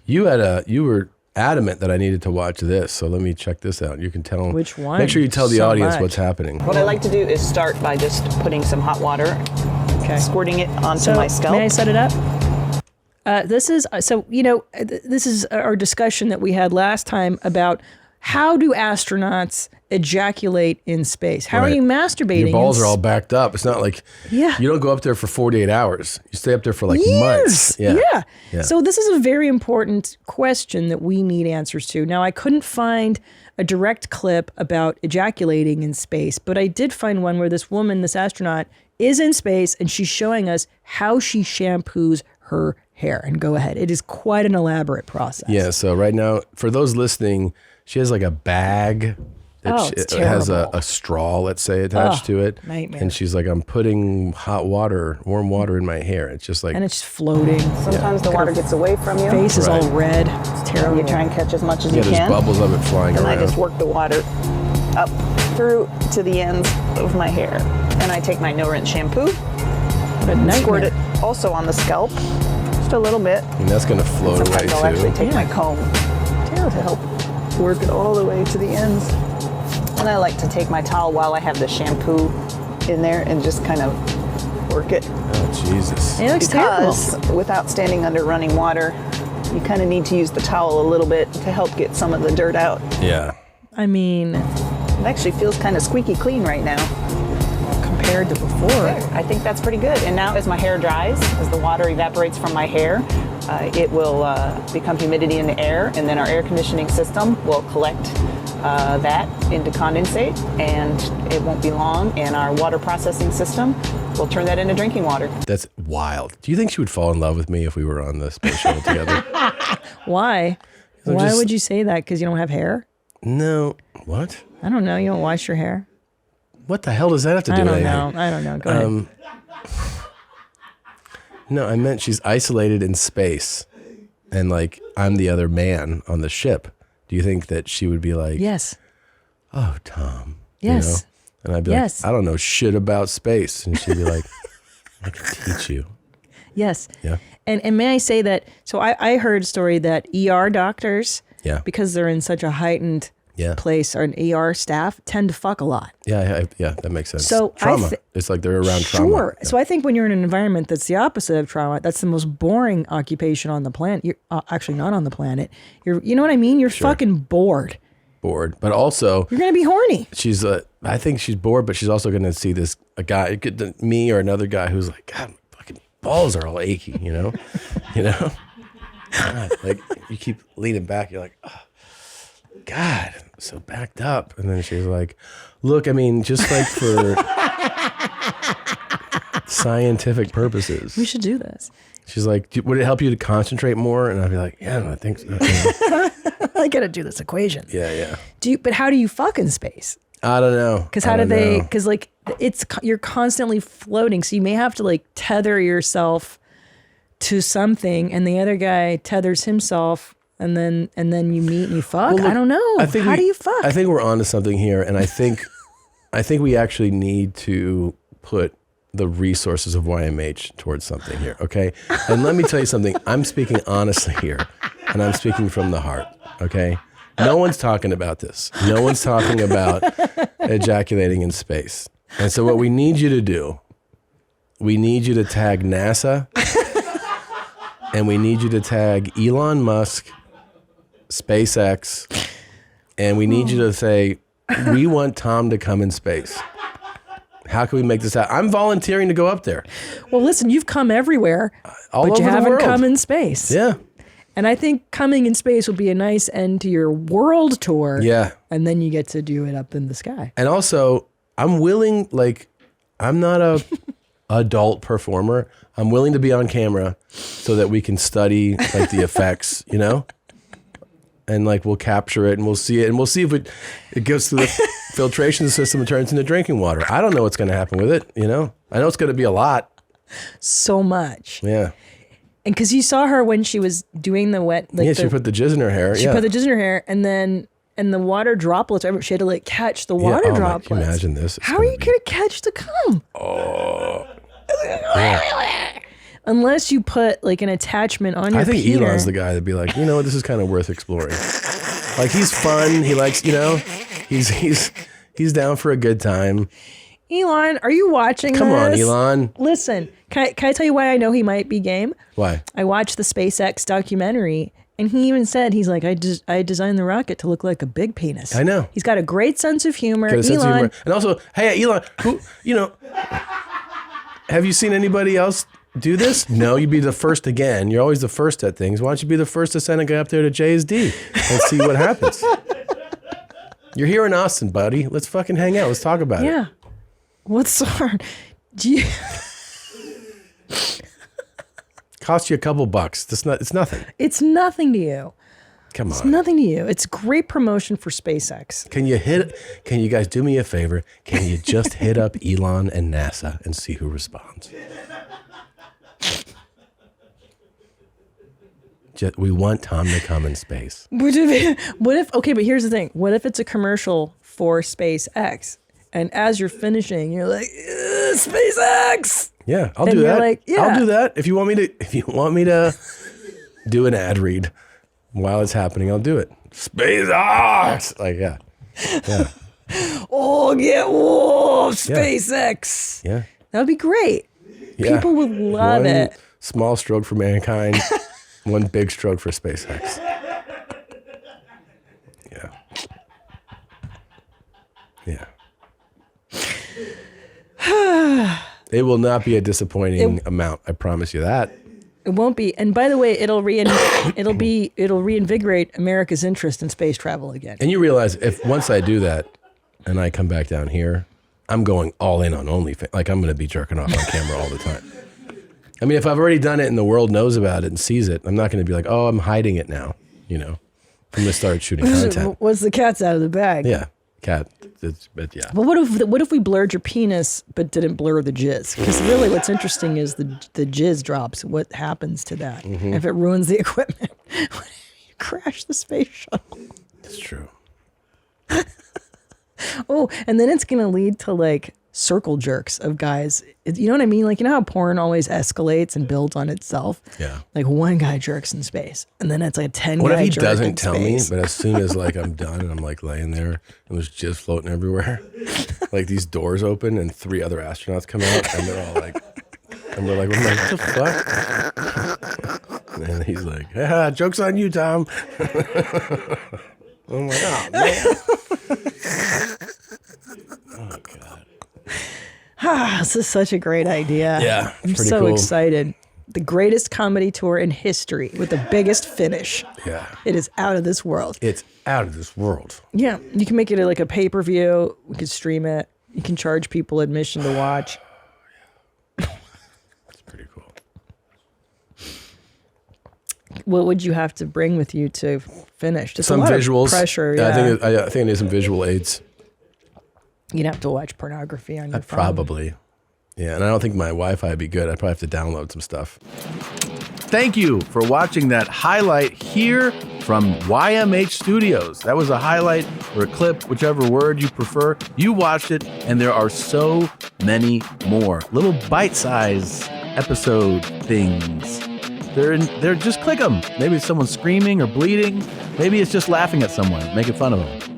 You were adamant that I needed to watch this, so let me check this out. You can tell them. Which one? Make sure you tell the audience what's happening. What I like to do is start by just putting some hot water, squirting it onto my scalp. May I set it up? This is our discussion that we had last time about how do astronauts ejaculate in space? How are you masturbating? Your balls are all backed up. It's not like you don't go up there for 48 hours. You stay up there for like months. Yeah. So this is a very important question that we need answers to. Now, I couldn't find a direct clip about ejaculating in space, but I did find one where this woman, this astronaut, is in space and she's showing us how she shampoos her hair. And go ahead. It is quite an elaborate process. Yeah. So right now, for those listening, she has like a bag that it's has a straw, let's say, attached to it. Nightmare. And she's like, I'm putting warm water in my hair. It's just like... And it's floating. Sometimes the water gets away from you. Face is all red. It's terrible. You try and catch as much as you can. There's bubbles of it flying around. And I just work the water up through to the ends of my hair. And I take my no-rinse shampoo and squirt it also on the scalp, just a little bit. And that's going to float away too. I'll actually take my comb to help work it all the way to the ends. And I like to take my towel while I have the shampoo in there and just kind of work it. Oh, Jesus. It looks because without standing under running water, you kind of need to use the towel a little bit to help get some of the dirt out. Yeah. I mean... It actually feels kind of squeaky clean right now. Compared to before. I think that's pretty good. And now as my hair dries, as the water evaporates from my hair, it will become humidity in the air, and then our air conditioning system will collect that into condensate, and it won't be long, and our water processing system will turn that into drinking water. That's wild. Do you think she would fall in love with me if we were on the space shuttle together? Why? Why would you say that? Because you don't have hair? No. What? I don't know. You don't wash your hair? What the hell does that have to do with anything? I don't know. Go ahead. No, I meant she's isolated in space, and like I'm the other man on the ship. Do you think that she would be like, yes, oh, Tom, yes, you know? And I'd be like, I don't know shit about space, and she'd be like, I can teach you. Yes. Yeah. And may I say that? So I heard a story that ER doctors, because they're in such a heightened place, or an ER staff tend to fuck a lot. Yeah, that makes sense. So trauma. It's like they're around trauma. Sure. Yeah. So I think when you're in an environment that's the opposite of trauma, that's the most boring occupation on the planet. You're actually not on the planet. You know what I mean? You're fucking bored. But also you're gonna be horny. She's I think she's bored, but she's also gonna see a guy, me or another guy who's like, God, my fucking balls are all achy, you know, God, like you keep leaning back, you're like, oh, God, I'm so backed up. And then she's like, look, I mean, just like for scientific purposes. We should do this. She's like, would it help you to concentrate more? And I'd be like, yeah, I think so. I gotta do this equation. Yeah. But how do you fuck in space? I don't know. Because like you're constantly floating. So you may have to like tether yourself to something, and the other guy tethers himself. And then you meet and you fuck? Well, look, I don't know. How do you fuck? I think we're onto something here. And I think we actually need to put the resources of YMH towards something here. Okay. And let me tell you something. I'm speaking honestly here, and I'm speaking from the heart. Okay. No one's talking about this. No one's talking about ejaculating in space. And so what we need you to do, we need you to tag NASA, and we need you to tag Elon Musk, SpaceX, and we need you to say, we want Tom to come in space. How can we make this happen? I'm volunteering to go up there. Well, listen, you've come everywhere, but you haven't come in space. Yeah. And I think coming in space will be a nice end to your world tour. Yeah. And then you get to do it up in the sky. And also, I'm willing, like, I'm not a adult performer. I'm willing to be on camera so that we can study like the effects, you know? And like we'll capture it and we'll see it and we'll see if it goes through the filtration system and turns into drinking water. I don't know what's going to happen with it, you know? I know it's going to be a lot. So much. Yeah. And because you saw her when she was doing the wet. Like she put the jizz in her hair. She put the jizz in her hair, and the water droplets, she had to like catch the water droplets. Can you imagine this? How are you going to catch the cum? Oh. unless you put like an attachment on your I think Peter. Elon's the guy that'd be like, you know what, this is kind of worth exploring. Like he's fun. He likes, you know, he's down for a good time. Elon, are you watching Come on, this? Elon. Listen, can I tell you why I know he might be game? Why? I watched the SpaceX documentary, and he even said, he's like, I designed the rocket to look like a big penis. I know. He's got a great sense of humor. Got a sense of Elon, humor. And also, hey, Elon, who, you know, have you seen anybody else do this? No, you'd be the first again. You're always the first at things. Why don't you be the first to send a guy up there to JSD and see what happens? You're here in Austin, buddy. Let's fucking hang out. Let's talk about it. Yeah. What's so hard? Cost you a couple bucks. It's nothing. It's nothing to you. Come It's on. nothing to you. It's great promotion for SpaceX. Can you guys do me a favor? Can you just hit up Elon and NASA and see who responds? We want Tom to come in space. What if, okay, but here's the thing. What if it's a commercial for SpaceX? And as you're finishing, you're like, SpaceX. Yeah, I'll And do you're that. like, yeah. I'll do that. If you want me to do an ad read while it's happening, I'll do it. SpaceX. Like, yeah. Yeah. Oh, SpaceX. Yeah. That would be great. Yeah. People would love One it. small stroke for mankind, one big stroke for SpaceX. Yeah. Yeah. It will not be a disappointing amount. I promise you that. It won't be. And by the way, it'll reinvigorate America's interest in space travel again. And you realize if once I do that and I come back down here, I'm going all in on OnlyFans. Like I'm going to be jerking off on camera all the time. I mean, if I've already done it and the world knows about it and sees it, I'm not going to be like, oh, I'm hiding it now. You know, I'm going to start shooting content. Once the cat's out of the bag. Yeah. Cat. But yeah. But what if we blurred your penis but didn't blur the jizz? Because really what's interesting is the jizz drops. What happens to that? Mm-hmm. If it ruins the equipment, what if you crash the space shuttle? It's true. Oh, and then it's going to lead to like circle jerks of guys. You know what I mean? Like, you know how porn always escalates and builds on itself? Yeah. Like one guy jerks in space and then it's like 10 What if guy he jerk in doesn't tell me, space. but as soon as like I'm done and I'm like laying there and there's jizz floating everywhere, like these doors open and 3 other astronauts come out and they're all like, and we're like, what the fuck? And he's like, yeah, joke's on you, Tom. I'm like, oh man. Oh God. This is such a great idea. Yeah, I'm pretty so cool. excited. The greatest comedy tour in history with the biggest finish. Yeah. It is out of this world. It's out of this world. Yeah, you can make it like a pay-per-view. We could stream it. You can charge people admission to watch. It's pretty cool. What would you have to bring with you to finish? Just Some a lot visuals. of pressure. Yeah, I think I need some visual aids. You'd have to watch pornography on your phone. Probably. Yeah, and I don't think my Wi-Fi would be good. I'd probably have to download some stuff. Thank you for watching that highlight here from YMH Studios. That was a highlight or a clip, whichever word you prefer. You watched it, and there are so many more little bite-sized episode things. They're just click them. Maybe it's someone screaming or bleeding. Maybe it's just laughing at someone, making fun of them.